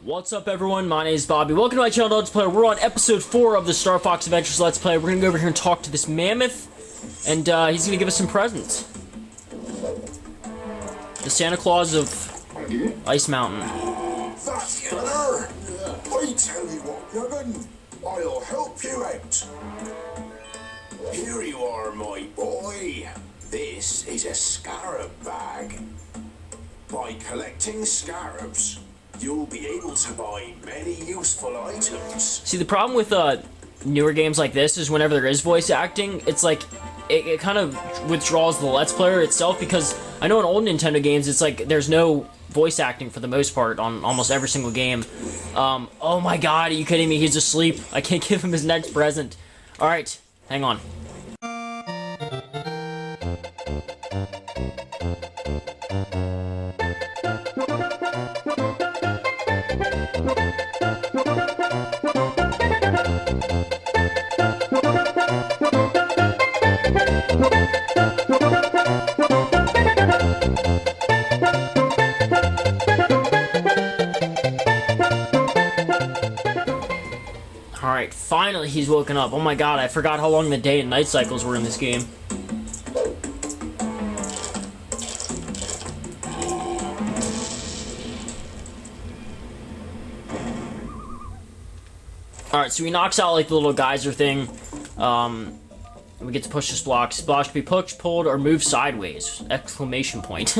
What's up, everyone? My name is Bobby. Welcome to my channel, DeltaPlayer. We're on episode 4 of the Star Fox Adventures Let's Play. We're gonna go over here and talk to this mammoth, and he's gonna give us some presents. The Santa Claus of Ice Mountain. That's better. I tell you what, young'un, I'll help you out. Here you are, my boy. This is a scarab bag. By collecting scarabs, you'll be able to buy many useful items. See, the problem with newer games like this is whenever there is voice acting, it's like it kind of withdraws the Let's Player itself, because I know in old Nintendo games it's like there's no voice acting for the most part on almost every single game. Oh my god, are you kidding me? He's asleep. I can't give him his next present. Alright, hang on. Alright, finally he's woken up. Oh my god, I forgot how long the day and night cycles were in this game. Alright, so he knocks out like the little geyser thing. We get to push this block. This block can be pushed, pulled, or moved sideways. Exclamation point.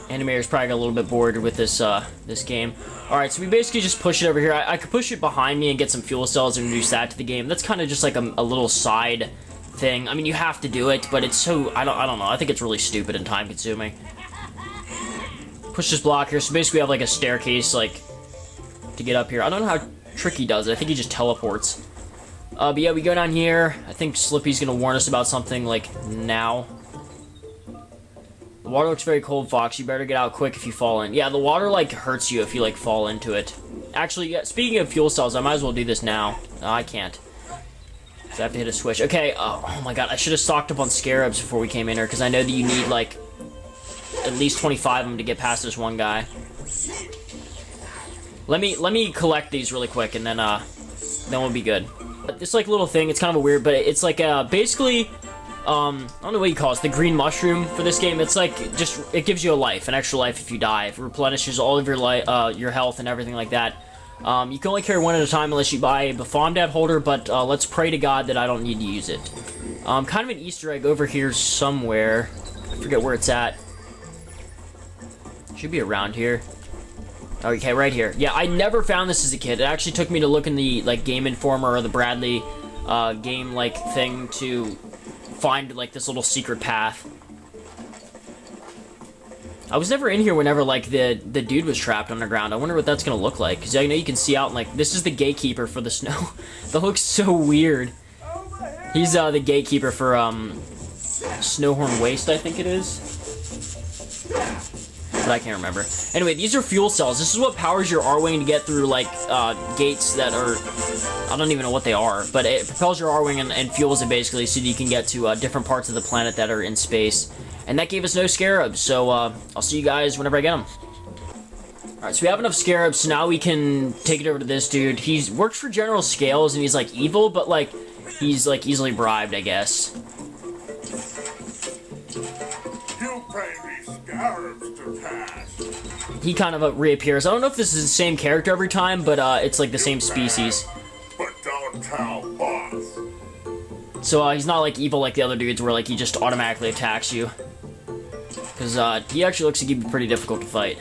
Animator's probably got a little bit bored with this this game. Alright, so we basically just push it over here. I could push it behind me and get some fuel cells and introduce that to the game. That's kind of just like a little side thing. I mean, you have to do it, but it's so... I don't know. I think it's really stupid and time-consuming. Push this block here. So basically we have like a staircase, like, to get up here. I don't know how Tricky does it. I think he just teleports. But yeah, we go down here. I think Slippy's gonna warn us about something, like, now. The water looks very cold, Fox. You better get out quick if you fall in. Yeah, the water, like, hurts you if you, like, fall into it. Actually, yeah, speaking of fuel cells, I might as well do this now. I can't. So I have to hit a switch. Okay, oh my god, I should have stocked up on scarabs before we came in here, because I know that you need, like, at least 25 of them to get past this one guy. Let me collect these really quick, and then we'll be good. This, like, little thing, it's kind of a weird, but it's, like, basically... I don't know what you call it, the green mushroom for this game. It's like, it gives you a life, an extra life if you die. It replenishes all of your health and everything like that. You can only carry one at a time unless you buy a Befomdad holder, but let's pray to God that I don't need to use it. Kind of an Easter egg over here somewhere. I forget where it's at. Should be around here. Okay, right here. Yeah, I never found this as a kid. It actually took me to look in the, like, Game Informer or the Bradley game, like, thing to find, like, this little secret path. I was never in here whenever, like, the dude was trapped underground. I wonder what that's gonna look like, because I know you can see out, like, this is the gatekeeper for the snow. That looks so weird. He's the gatekeeper for Snowhorn Waste, I think it is. But I can't remember. Anyway, these are fuel cells. This is what powers your R-Wing to get through, like, gates that are... I don't even know what they are, but it propels your R-Wing and fuels it, basically, so that you can get to different parts of the planet that are in space. And that gave us no scarabs, so I'll see you guys whenever I get them. Alright, so we have enough scarabs, so now we can take it over to this dude. He works for General Scales, and he's, like, evil, but, like, he's, like, easily bribed, I guess. You pay me scarabs to pass. He kind of reappears. I don't know if this is the same character every time, but it's, like, the same species. But don't tell boss. So he's not like evil like the other dudes where like he just automatically attacks you. Because he actually looks like he'd be pretty difficult to fight.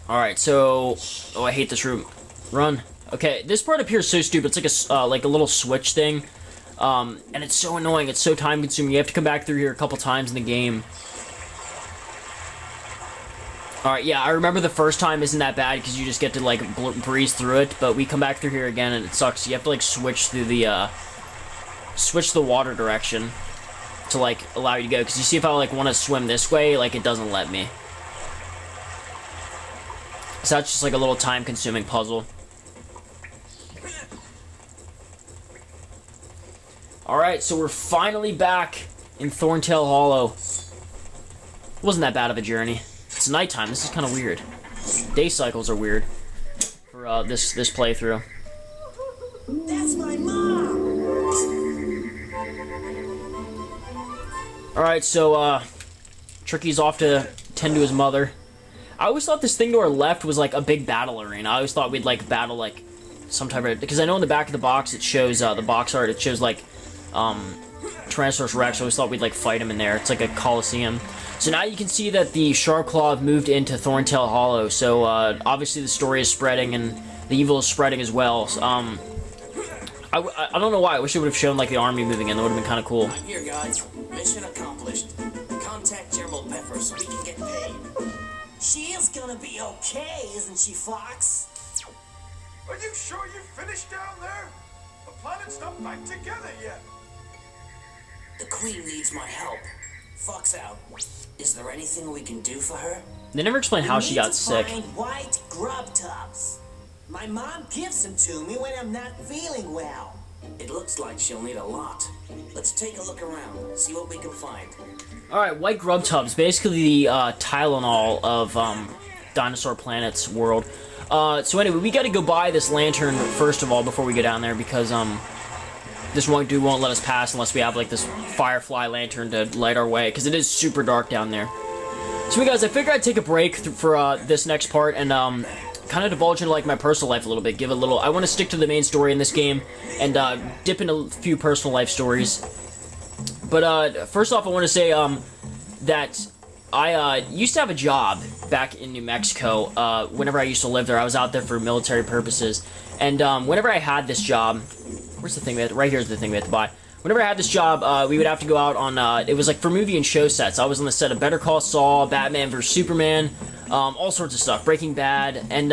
Alright, so... Oh, I hate this room. Run. Okay, this part up here is so stupid. It's like a little switch thing. And it's so annoying. It's so time consuming. You have to come back through here a couple times in the game. Alright, yeah, I remember the first time isn't that bad because you just get to, like, breeze through it, but we come back through here again and it sucks. You have to, like, switch through the, switch the water direction to, like, allow you to go. Because you see if I, like, want to swim this way, like, it doesn't let me. So that's just, like, a little time-consuming puzzle. Alright, so we're finally back in Thorntail Hollow. wasn't that bad of a journey. It's nighttime. This is kind of weird. Day cycles are weird for this playthrough. That's my mom. All right, so Tricky's off to tend to his mother. I always thought this thing to our left was like a big battle arena. I always thought we'd like battle like some type of, because I know in the back of the box it shows the box art. It shows like Tyrannosaurus Rex. I always thought we'd like fight him in there. It's like a coliseum. So now you can see that the Shark Claw have moved into Thorntail Hollow. So obviously the story is spreading and the evil is spreading as well. So, I don't know why. I wish it would have shown like the army moving in. That would have been kind of cool. I'm here, guys. Mission accomplished. Contact General Pepper so we can get paid. She is gonna be okay, isn't she, Fox? Are you sure you finished down there? The planet's not back together yet. The Queen needs my help. Fox out. Is there anything we can do for her? They never explained how she got sick. Find white grub tubs. My mom gives them to me when I'm not feeling well. It looks like she'll need a lot. Let's take a look around, see what we can find. Alright, white grub tubs. Basically the Tylenol of Dinosaur Planet's world. So anyway, we gotta go buy this lantern first of all before we go down there because this one dude won't let us pass unless we have like this firefly lantern to light our way because it is super dark down there. So guys, I figured I'd take a break for this next part and kind of divulge into like my personal life a little bit. Give a little. I want to stick to the main story in this game and dip into a few personal life stories. But first off, I want to say that I used to have a job back in New Mexico. Whenever I used to live there, I was out there for military purposes. And whenever I had this job, where's the thing? Right here's the thing we have to buy. Whenever I had this job, we would have to go out on, it was like for movie and show sets. I was on the set of Better Call Saul, Batman vs. Superman, all sorts of stuff, Breaking Bad, and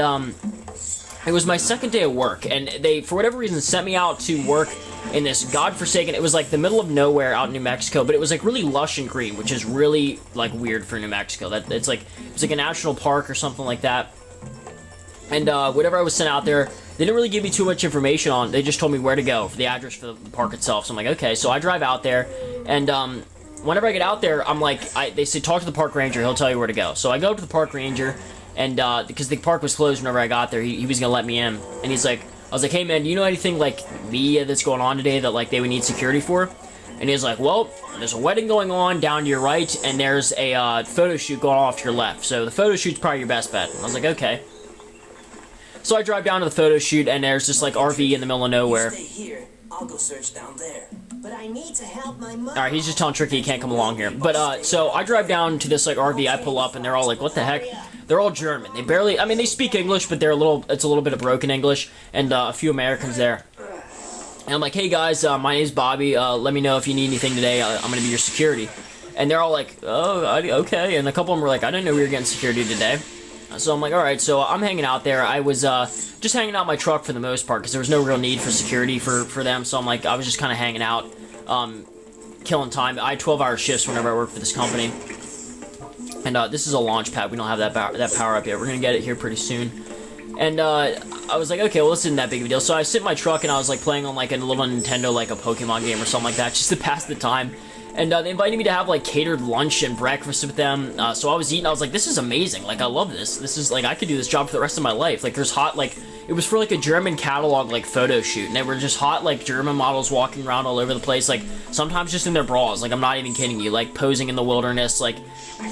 it was my second day of work, and they, for whatever reason, sent me out to work in this godforsaken, it was like the middle of nowhere out in New Mexico, but it was like really lush and green, which is really like weird for New Mexico. It was like a national park or something like that. And whenever I was sent out there, they didn't really give me too much information on. They just told me where to go for the address for the park itself. So I'm like, okay. So I drive out there, and whenever I get out there, I'm like, they say talk to the park ranger. He'll tell you where to go. So I go up to the park ranger, and because the park was closed whenever I got there, he was gonna let me in. And he's like, I was like, hey man, do you know anything like media that's going on today that like they would need security for? And he was like, well, there's a wedding going on down to your right, and there's a photo shoot going off to your left. So the photo shoot's probably your best bet. I was like, okay. So I drive down to the photo shoot, and there's this like RV in the middle of nowhere. You stay here. I'll go search down there. But I need to help my mom. Alright, he's just telling Tricky he can't come along here. But, so I drive down to this, like, RV, I pull up, and they're all like, what the heck? They're all German. They barely, I mean, they speak English, but it's a little bit of broken English, and a few Americans there. And I'm like, hey guys, my name's Bobby, let me know if you need anything today, I'm gonna be your security. And they're all like, oh, okay, and a couple of them were like, I didn't know we were getting security today. So I'm like, alright, so I'm hanging out there. I was just hanging out in my truck for the most part, because there was no real need for security for them, so I'm like, I was just kind of hanging out, killing time. I had 12-hour shifts whenever I worked for this company. And this is a launch pad. We don't have that power up yet. We're going to get it here pretty soon. And I was like, okay, well, this isn't that big of a deal. So I sit in my truck, and I was like playing on like a little Nintendo, like a Pokemon game or something like that, just to pass the time. And they invited me to have, like, catered lunch and breakfast with them. So I was eating. I was like, this is amazing. Like, I love this. This is, like, I could do this job for the rest of my life. Like, there's hot, like, it was for, like, a German catalog, like, photo shoot. And they were just hot, like, German models walking around all over the place. Like, sometimes just in their bras. Like, I'm not even kidding you. Like, posing in the wilderness, like,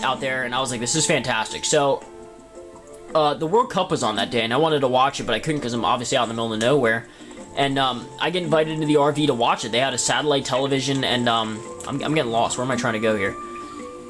out there. And I was like, this is fantastic. So, the World Cup was on that day. And I wanted to watch it, but I couldn't because I'm obviously out in the middle of nowhere. And I get invited into the RV to watch it. They had a satellite television, and I'm getting lost. Where am I trying to go here?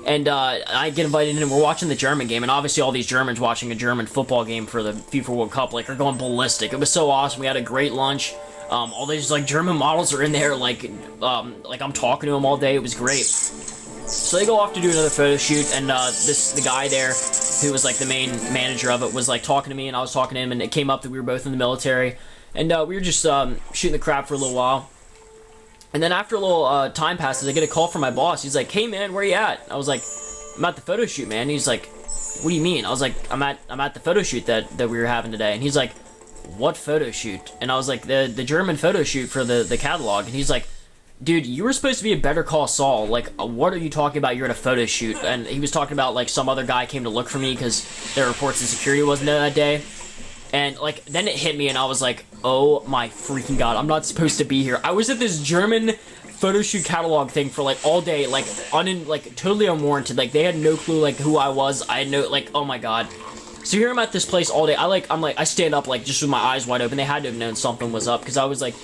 And I get invited in, and we're watching the German game. And obviously, all these Germans watching a German football game for the FIFA World Cup, like, are going ballistic. It was so awesome. We had a great lunch. All these like German models are in there, like I'm talking to them all day. It was great. So they go off to do another photo shoot, and the guy there, who was like the main manager of it, was like talking to me, and I was talking to him, and it came up that we were both in the military. And we were just shooting the crap for a little while. And then after a little time passes, I get a call from my boss. He's like, hey, man, where you at? I was like, I'm at the photo shoot, man. And he's like, what do you mean? I was like, I'm at the photo shoot that we were having today. And he's like, what photo shoot? And I was like, the German photo shoot for the catalog. And he's like, dude, you were supposed to be a Better Call Saul. Like, what are you talking about? You're at a photo shoot. And he was talking about, like, some other guy came to look for me because their reports and security wasn't there that day. And, like, then it hit me and I was like, oh my freaking god, I'm not supposed to be here. I was at this German photo shoot catalog thing for, like, all day, like, totally unwarranted. Like, they had no clue, like, who I was. I had no, like, oh my god. So here I'm at this place all day. I stand up, like, just with my eyes wide open. They had to have known something was up because I was like,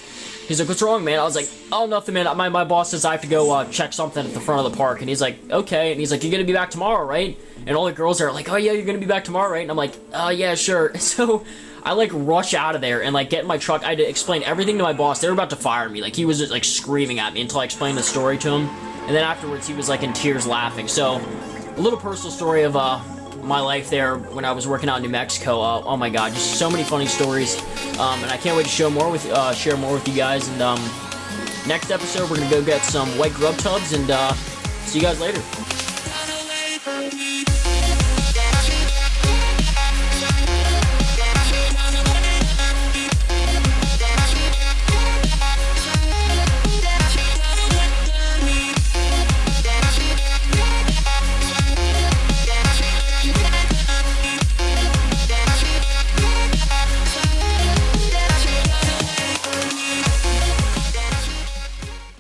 he's like, what's wrong, man? I was like, oh, nothing, man. My boss says I have to go check something at the front of the park. And he's like, okay. And he's like, you're going to be back tomorrow, right? And all the girls are like, oh, yeah, you're going to be back tomorrow, right? And I'm like, oh, yeah, sure. So I, like, rush out of there and, like, get in my truck. I had to explain everything to my boss. They were about to fire me. Like, he was just, like, screaming at me until I explained the story to him. And then afterwards, he was, like, in tears laughing. So a little personal story of my life there when I was working out in New Mexico. Oh my god, just so many funny stories, and I can't wait to share more with you guys. And next episode we're gonna go get some white grub tubs, and see you guys later.